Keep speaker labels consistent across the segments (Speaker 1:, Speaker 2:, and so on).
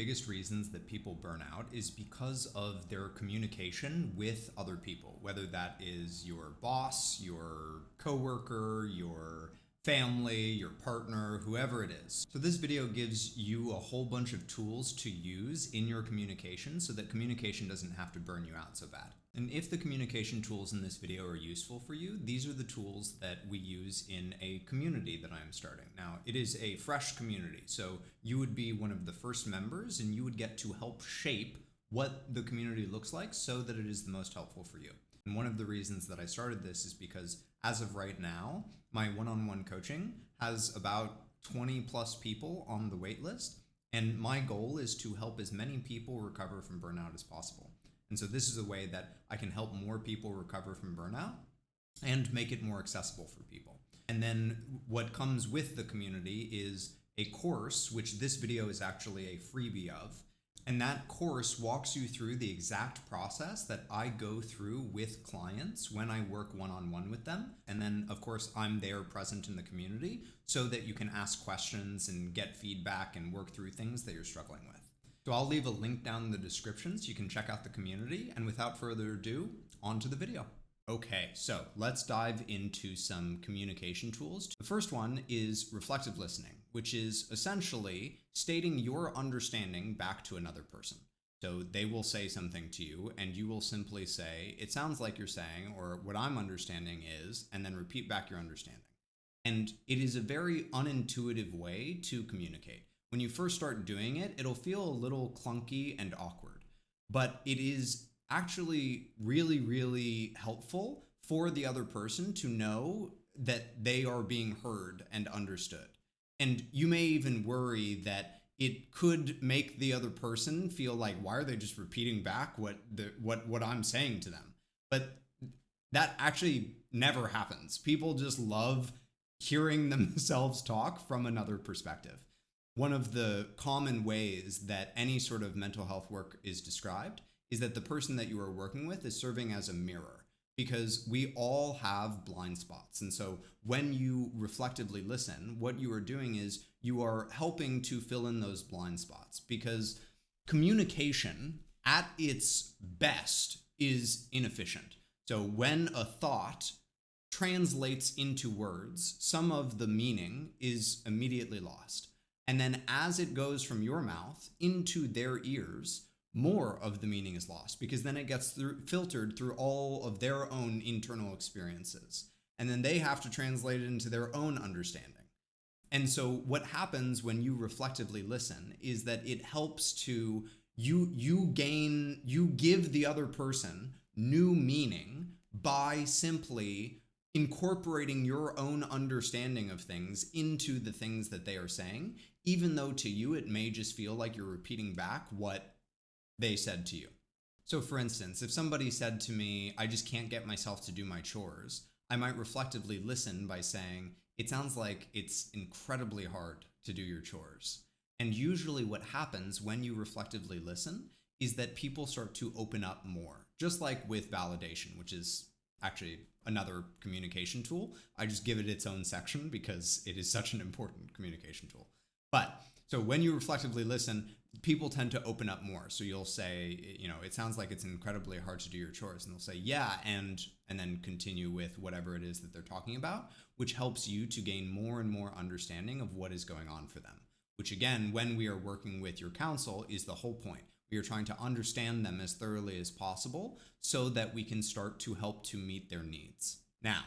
Speaker 1: biggest reasons that people burn out is because of their communication with other people, whether that is your boss, your coworker, your family, your partner, whoever it is. So this video gives you a whole bunch of tools to use in your communication so that communication doesn't have to burn you out so bad. And if the communication tools in this video are useful for you, these are the tools that we use in a community that I'm starting. Now, it is a fresh community, so you would be one of the first members and you would get to help shape what the community looks like so that it is the most helpful for you. And one of the reasons that I started this is because as of right now, my one-on-one coaching has about 20 plus people on the wait list. And my goal is to help as many people recover from burnout as possible. And so this is a way that I can help more people recover from burnout and make it more accessible for people. And then what comes with the community is a course, which this video is actually a freebie of. And that course walks you through the exact process that I go through with clients when I work one-on-one with them. And then, of course, I'm there present in the community so that you can ask questions and get feedback and work through things that you're struggling with. So I'll leave a link down in the description so you can check out the community. And without further ado, on to the video. Okay, so let's dive into some communication tools. The first one is reflective listening, which is essentially stating your understanding back to another person. So they will say something to you and you will simply say, it sounds like you're saying, or what I'm understanding is, and then repeat back your understanding. And it is a very unintuitive way to communicate. When you first start doing it, it'll feel a little clunky and awkward, but it is actually really, really helpful for the other person to know that they are being heard and understood. And you may even worry that it could make the other person feel like, why are they just repeating back what I'm saying to them? But that actually never happens. People just love hearing themselves talk from another perspective. One of the common ways that any sort of mental health work is described is that the person that you are working with is serving as a mirror, because we all have blind spots. And so when you reflectively listen, what you are doing is you are helping to fill in those blind spots, because communication at its best is inefficient. So when a thought translates into words, some of the meaning is immediately lost. And then as it goes from your mouth into their ears, more of the meaning is lost, because then it gets filtered through all of their own internal experiences. And then they have to translate it into their own understanding. And so what happens when you reflectively listen is that it helps to, you give the other person new meaning by simply incorporating your own understanding of things into the things that they are saying, even though to you it may just feel like you're repeating back what they said to you. So for instance, if somebody said to me, I just can't get myself to do my chores, I might reflectively listen by saying, it sounds like it's incredibly hard to do your chores. And usually what happens when you reflectively listen is that people start to open up more, just like with validation, which is actually another communication tool. I just give it its own section because it is such an important communication tool. But so when you reflectively listen, people tend to open up more. So you'll say, it sounds like it's incredibly hard to do your chores. And they'll say, yeah, and then continue with whatever it is that they're talking about, which helps you to gain more and more understanding of what is going on for them. Which again, when we are working with your counsel, is the whole point. We are trying to understand them as thoroughly as possible so that we can start to help to meet their needs. Now,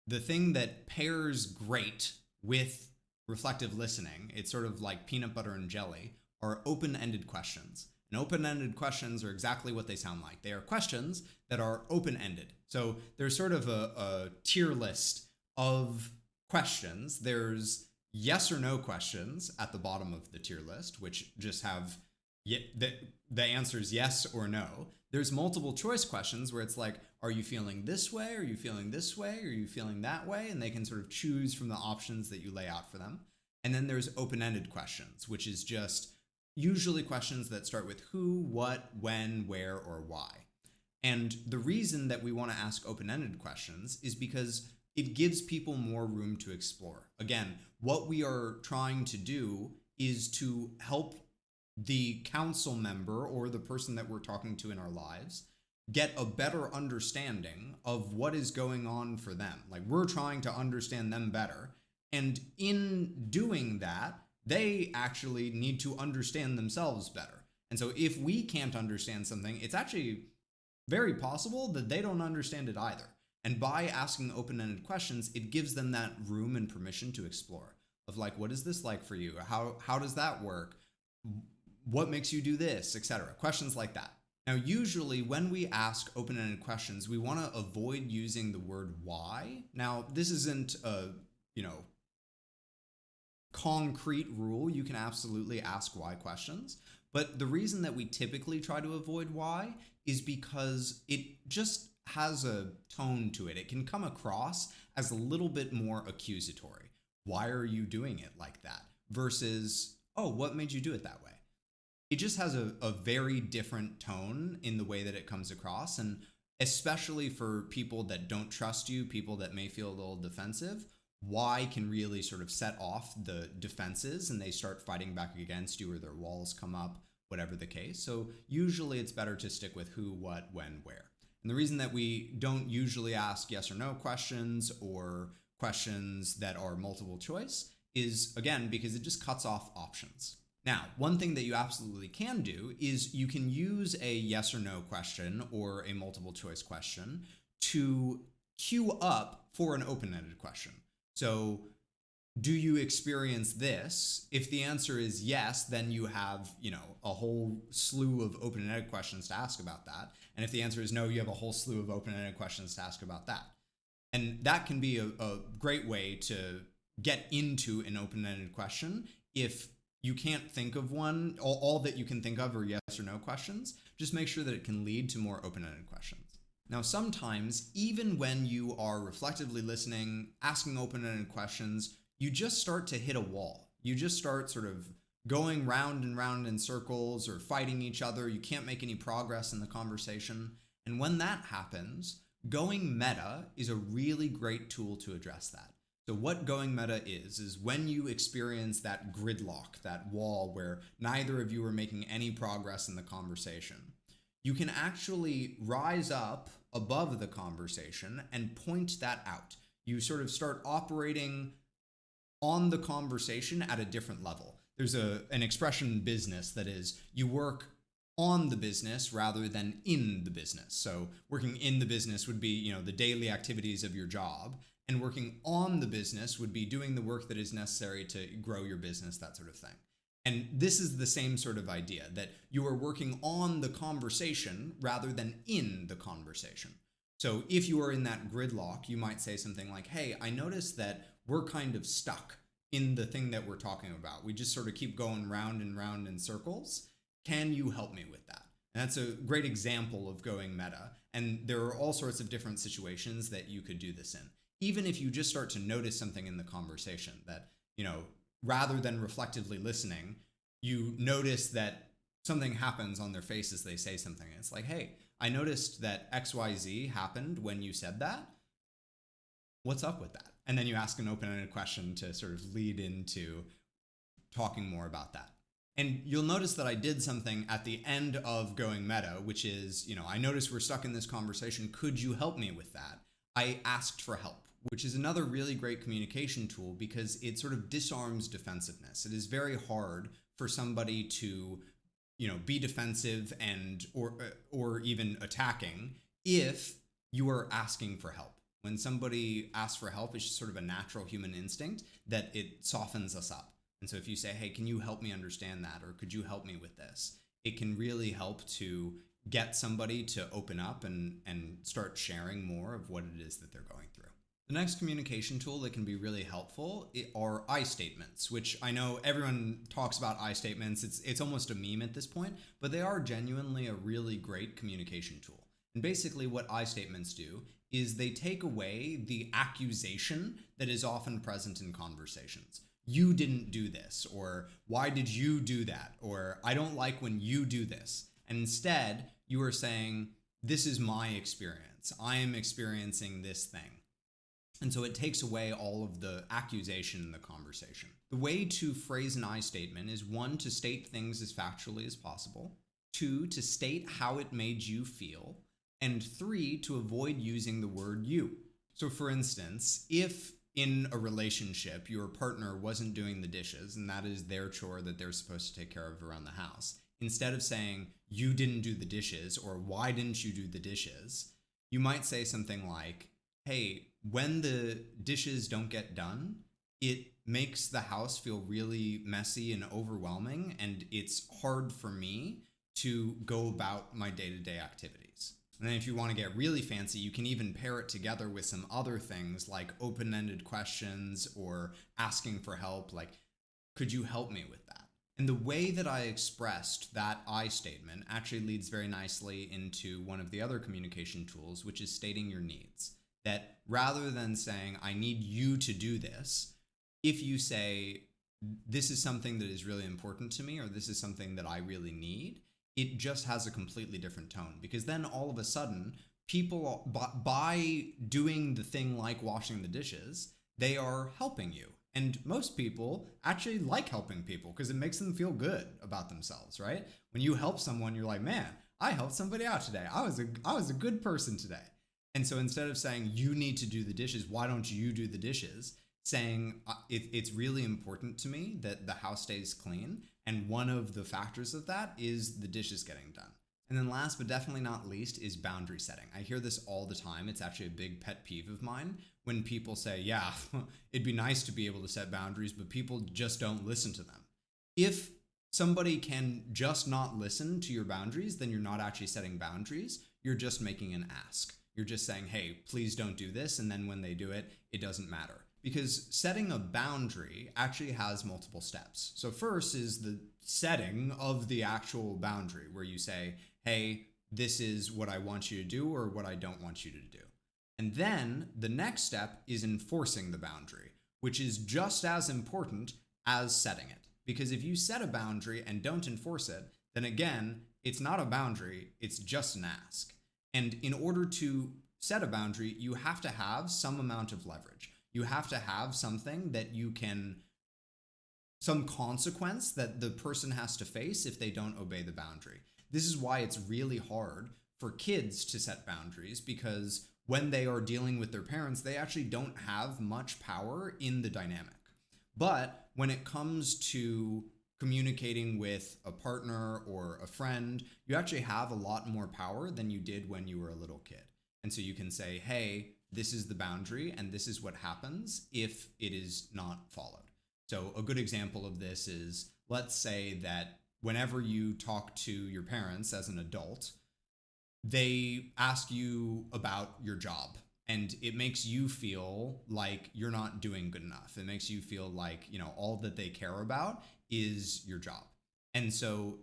Speaker 1: the thing that pairs great with reflective listening, it's sort of like peanut butter and jelly, are open-ended questions. And open-ended questions are exactly what they sound like. They are questions that are open-ended. So there's sort of a tier list of questions. There's yes or no questions at the bottom of the tier list, which just have the answer is yes or no. There's multiple choice questions where it's like, are you feeling this way? Are you feeling this way? Are you feeling that way? And they can sort of choose from the options that you lay out for them. And then there's open-ended questions, which is just usually questions that start with who, what, when, where, or why. And the reason that we want to ask open-ended questions is because it gives people more room to explore. Again, what we are trying to do is to help the council member or the person that we're talking to in our lives get a better understanding of what is going on for them. Like, we're trying to understand them better. And in doing that, they actually need to understand themselves better. And so if we can't understand something, it's actually very possible that they don't understand it either. And by asking open-ended questions, it gives them that room and permission to explore. Of like, what is this like for you? How does that work? What makes you do this, etc. Questions like that. Now, usually when we ask open-ended questions, we want to avoid using the word why. Now, this isn't a, concrete rule. You can absolutely ask why questions. But the reason that we typically try to avoid why is because it just has a tone to it. It can come across as a little bit more accusatory. Why are you doing it like that? Versus, oh, what made you do it that way? It just has a very different tone in the way that it comes across. And especially for people that don't trust you, people that may feel a little defensive, why can really sort of set off the defenses and they start fighting back against you, or their walls come up, whatever the case. So usually it's better to stick with who, what, when, where. And the reason that we don't usually ask yes or no questions or questions that are multiple choice is, again, because it just cuts off options. Now, one thing that you absolutely can do is you can use a yes or no question or a multiple choice question to queue up for an open-ended question. So, do you experience this? If the answer is yes, then you have, a whole slew of open-ended questions to ask about that. And if the answer is no, you have a whole slew of open-ended questions to ask about that. And that can be a great way to get into an open-ended question. If you can't think of one, all that you can think of are yes or no questions, just make sure that it can lead to more open-ended questions. Now, sometimes, even when you are reflectively listening, asking open-ended questions, you just start to hit a wall. You just start sort of going round and round in circles or fighting each other. You can't make any progress in the conversation. And when that happens, going meta is a really great tool to address that. So what going meta is when you experience that gridlock, that wall where neither of you are making any progress in the conversation, you can actually rise up above the conversation and point that out. You sort of start operating on the conversation at a different level. There's an expression in business that is, you work on the business rather than in the business. So working in the business would be, the daily activities of your job, and working on the business would be doing the work that is necessary to grow your business, that sort of thing. And this is the same sort of idea, that you are working on the conversation rather than in the conversation. So if you are in that gridlock, you might say something like, hey, I noticed that we're kind of stuck in the thing that we're talking about. We just sort of keep going round and round in circles. Can you help me with that? And that's a great example of going meta. And there are all sorts of different situations that you could do this in. Even if you just start to notice something in the conversation that, rather than reflectively listening, you notice that something happens on their face as they say something. It's like, hey, I noticed that XYZ happened when you said that. What's up with that? And then you ask an open-ended question to sort of lead into talking more about that. And you'll notice that I did something at the end of going meta, which is, I noticed we're stuck in this conversation. Could you help me with that? I asked for help, which is another really great communication tool because it sort of disarms defensiveness. It is very hard for somebody to, be defensive and or even attacking if you are asking for help. When somebody asks for help, it's just sort of a natural human instinct that it softens us up. And so if you say, hey, can you help me understand that? Or could you help me with this? It can really help to get somebody to open up and start sharing more of what it is that they're going through. The next communication tool that can be really helpful are I statements, which I know everyone talks about I statements. It's almost a meme at this point, but they are genuinely a really great communication tool. And basically what I statements do is they take away the accusation that is often present in conversations. You didn't do this, or why did you do that? Or I don't like when you do this. And instead, you are saying, this is my experience. I am experiencing this thing. And so it takes away all of the accusation in the conversation. The way to phrase an I statement is one, to state things as factually as possible, two, to state how it made you feel, and three, to avoid using the word you. So for instance, if in a relationship your partner wasn't doing the dishes and that is their chore that they're supposed to take care of around the house, instead of saying you didn't do the dishes or why didn't you do the dishes, you might say something like, hey, when the dishes don't get done, it makes the house feel really messy and overwhelming, and it's hard for me to go about my day-to-day activities. And then if you want to get really fancy, you can even pair it together with some other things like open-ended questions or asking for help, like, could you help me with that? And the way that I expressed that I statement actually leads very nicely into one of the other communication tools, which is stating your needs. That rather than saying, I need you to do this, if you say, this is something that is really important to me, or this is something that I really need, it just has a completely different tone. Because then all of a sudden, people, by doing the thing like washing the dishes, they are helping you. And most people actually like helping people because it makes them feel good about themselves, right? When you help someone, you're like, man, I helped somebody out today. I was a good person today. And so instead of saying you need to do the dishes, why don't you do the dishes? Saying it's really important to me that the house stays clean. And one of the factors of that is the dishes getting done. And then last but definitely not least is boundary setting. I hear this all the time. It's actually a big pet peeve of mine when people say, yeah, it'd be nice to be able to set boundaries, but people just don't listen to them. If somebody can just not listen to your boundaries, then you're not actually setting boundaries. You're just making an ask. You're just saying, hey, please don't do this. And then when they do it, it doesn't matter. Because setting a boundary actually has multiple steps. So first is the setting of the actual boundary where you say, hey, this is what I want you to do or what I don't want you to do. And then the next step is enforcing the boundary, which is just as important as setting it. Because if you set a boundary and don't enforce it, then again, it's not a boundary, it's just an ask. And in order to set a boundary, you have to have some amount of leverage. You have to have something that you can, some consequence that the person has to face if they don't obey the boundary. This is why it's really hard for kids to set boundaries, because when they are dealing with their parents, they actually don't have much power in the dynamic. But when it comes to communicating with a partner or a friend, you actually have a lot more power than you did when you were a little kid. And so you can say, hey, this is the boundary and this is what happens if it is not followed. So a good example of this is, let's say that whenever you talk to your parents as an adult, they ask you about your job and it makes you feel like you're not doing good enough. It makes you feel like, all that they care about is your job. And so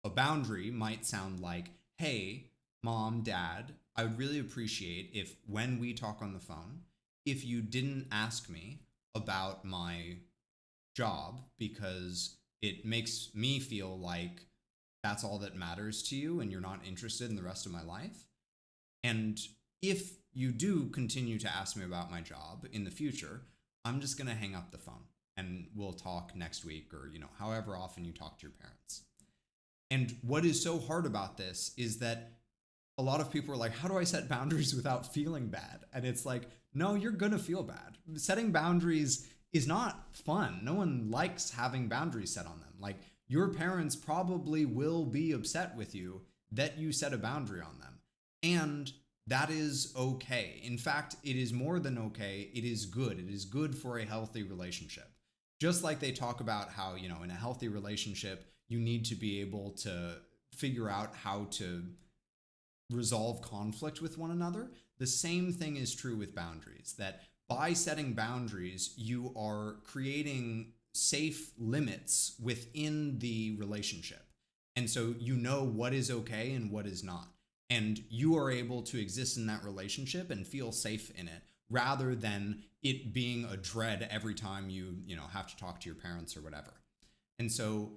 Speaker 1: a boundary might sound like, hey, mom, dad, I would really appreciate if when we talk on the phone, if you didn't ask me about my job, because it makes me feel like that's all that matters to you and you're not interested in the rest of my life. And if you do continue to ask me about my job in the future, I'm just going to hang up the phone and we'll talk next week or, however often you talk to your parents. And what is so hard about this is that a lot of people are like, how do I set boundaries without feeling bad? And it's like, no, you're going to feel bad. Setting boundaries is not fun. No one likes having boundaries set on them. Like, your parents probably will be upset with you that you set a boundary on them. And that is okay. In fact, it is more than okay. It is good. It is good for a healthy relationship. Just like they talk about how, in a healthy relationship, you need to be able to figure out how to resolve conflict with one another. The same thing is true with boundaries, that by setting boundaries, you are creating safe limits within the relationship. And so you know what is okay and what is not. And you are able to exist in that relationship and feel safe in it, rather than it being a dread every time you have to talk to your parents or whatever. And so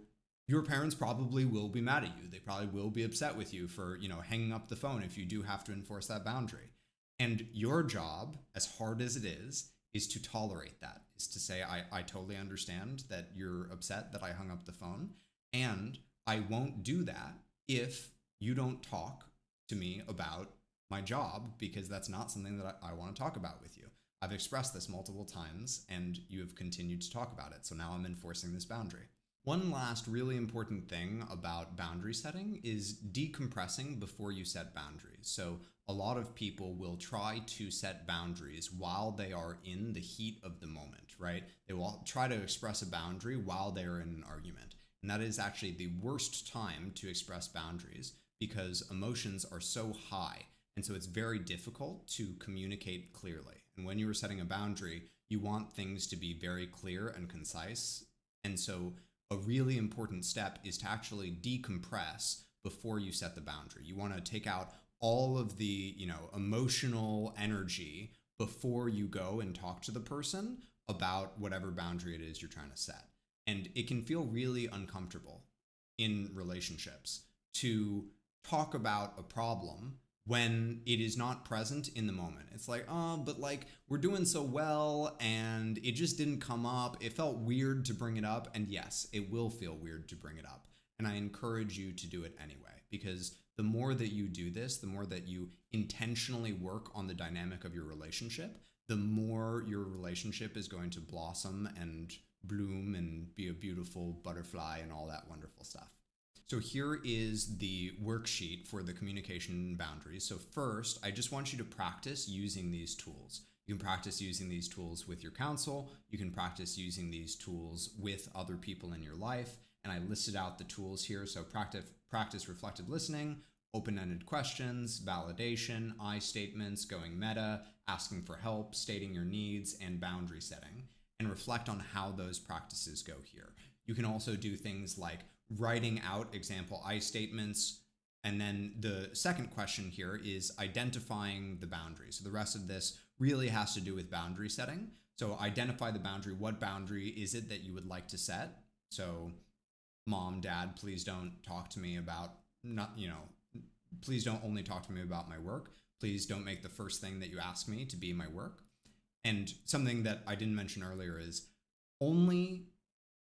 Speaker 1: your parents probably will be mad at you. They probably will be upset with you for, hanging up the phone if you do have to enforce that boundary. And your job, as hard as it is to tolerate that, is to say, I totally understand that you're upset that I hung up the phone, and I won't do that if you don't talk to me about my job, because that's not something that I want to talk about with you. I've expressed this multiple times and you have continued to talk about it. So now I'm enforcing this boundary. One last really important thing about boundary setting is decompressing before you set boundaries. So a lot of people will try to set boundaries while they are in the heat of the moment, right? They will try to express a boundary while they're in an argument. And that is actually the worst time to express boundaries because emotions are so high. And so it's very difficult to communicate clearly. And when you are setting a boundary, you want things to be very clear and concise. And so a really important step is to actually decompress before you set the boundary. You want to take out all of the, emotional energy before you go and talk to the person about whatever boundary it is you're trying to set. And it can feel really uncomfortable in relationships to talk about a problem when it is not present in the moment. It's like, oh, but like we're doing so well and it just didn't come up. It felt weird to bring it up. And yes, it will feel weird to bring it up. And I encourage you to do it anyway, because the more that you do this, the more that you intentionally work on the dynamic of your relationship, the more your relationship is going to blossom and bloom and be a beautiful butterfly and all that wonderful stuff. So here is the worksheet for the communication boundaries. So first, I just want you to practice using these tools. You can practice using these tools with your counsel. You can practice using these tools with other people in your life. And I listed out the tools here. So practice reflective listening, open-ended questions, validation, I statements, going meta, asking for help, stating your needs, and boundary setting. And reflect on how those practices go here. You can also do things like writing out example I statements. And then the second question here is identifying the boundary. So the rest of this really has to do with boundary setting. So identify the boundary. What boundary is it that you would like to set? So mom, dad, please don't talk to me about please don't only talk to me about my work. Please don't make the first thing that you ask me to be my work. And something that I didn't mention earlier is only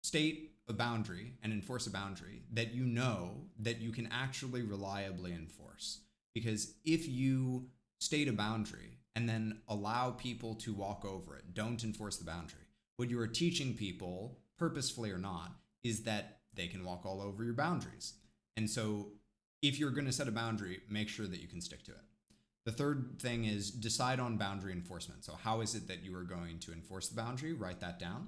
Speaker 1: state a boundary and enforce a boundary that you know that you can actually reliably enforce. Because if you state a boundary and then allow people to walk over it, don't enforce the boundary, what you are teaching people, purposefully or not, is that they can walk all over your boundaries. And so if you're going to set a boundary, make sure that you can stick to it. The third thing is decide on boundary enforcement. So how is it that you are going to enforce the boundary? Write that down.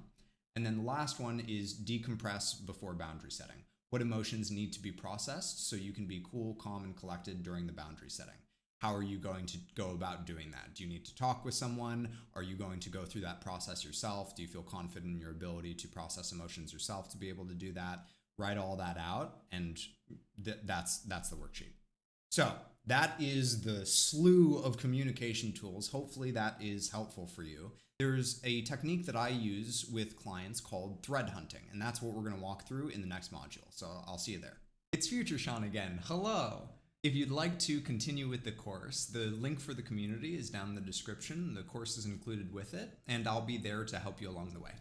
Speaker 1: And then the last one is decompress before boundary setting. What emotions need to be processed so you can be cool, calm, and collected during the boundary setting? How are you going to go about doing that? Do you need to talk with someone? Are you going to go through that process yourself? Do you feel confident in your ability to process emotions yourself to be able to do that? Write all that out, and that's the worksheet. So that is the slew of communication tools. Hopefully that is helpful for you. There's a technique that I use with clients called thread hunting, and that's what we're going to walk through in the next module. So I'll see you there. It's Future Sean again. Hello. If you'd like to continue with the course, the link for the community is down in the description. The course is included with it, and I'll be there to help you along the way.